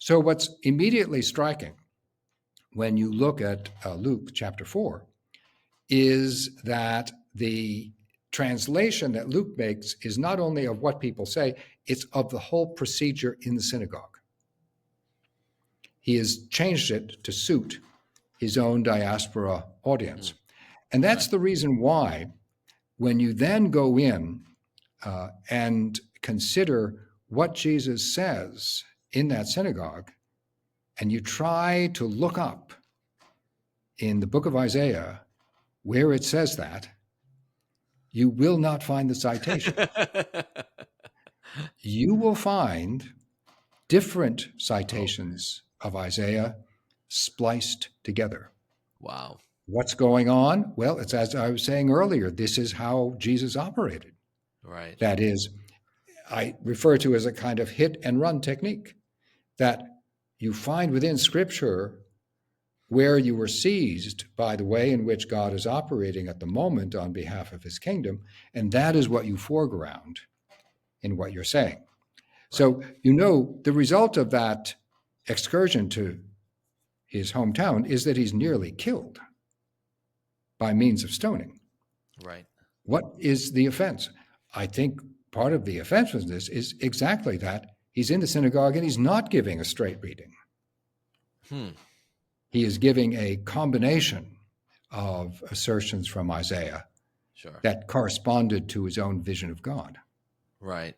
So what's immediately striking when you look at Luke chapter 4 is that the translation that Luke makes is not only of what people say, it's of the whole procedure in the synagogue. He has changed it to suit his own diaspora audience. And that's the reason why, when you then go in and consider what Jesus says in that synagogue, and you try to look up in the book of Isaiah where it says that, you will not find the citation. You will find different citations of Isaiah spliced together. Wow. What's going on? Well, it's as I was saying earlier, this is how Jesus operated. Right. That is, I refer to as a kind of hit and run technique that you find within Scripture where you were seized by the way in which God is operating at the moment on behalf of his kingdom, and that is what you foreground in what you're saying. Right. So, the result of that excursion to his hometown is that he's nearly killed by means of stoning. Right. What is the offense? I think part of the offensiveness is exactly that. He's in the synagogue and he's not giving a straight reading. He is giving a combination of assertions from Isaiah that corresponded to his own vision of God. Right.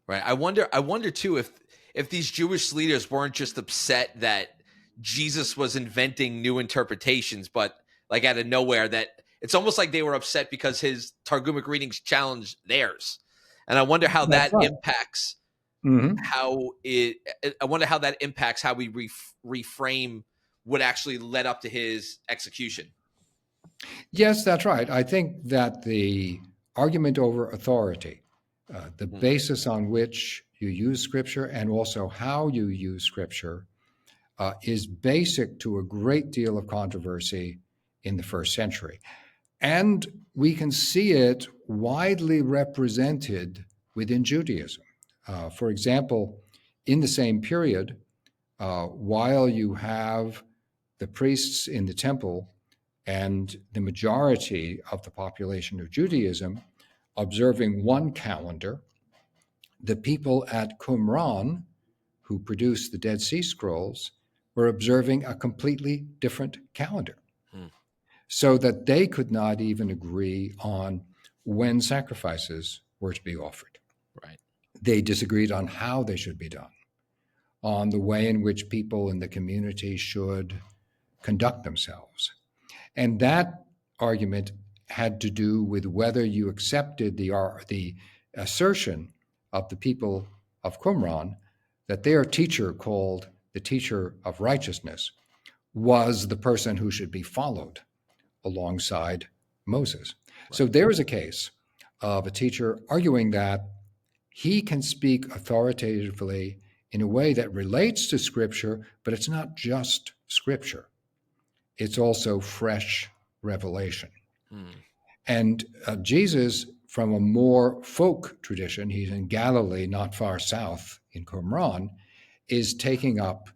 Right. I wonder too if these Jewish leaders weren't just upset that Jesus was inventing new interpretations, but like out of nowhere, that it's almost like they were upset because his Targumic readings challenged theirs. And I wonder how that impacts I wonder how that impacts how we reframe what actually led up to his execution. Yes, that's right. I think that the argument over authority, the basis on which you use Scripture and also how you use Scripture, is basic to a great deal of controversy in the first century. And we can see it widely represented within Judaism. For example, in the same period, while you have the priests in the temple and the majority of the population of Judaism observing one calendar, the people at Qumran, who produced the Dead Sea Scrolls, were observing a completely different calendar, so that they could not even agree on when sacrifices were to be offered. Right. They disagreed on how they should be done, on the way in which people in the community should conduct themselves. And that argument had to do with whether you accepted the assertion of the people of Qumran that their teacher, called the teacher of righteousness, was the person who should be followed alongside Moses. Right. So there is a case of a teacher arguing that he can speak authoritatively in a way that relates to Scripture, but it's not just Scripture. It's also fresh revelation. And Jesus, from a more folk tradition, he's in Galilee, not far south in Qumran, is taking up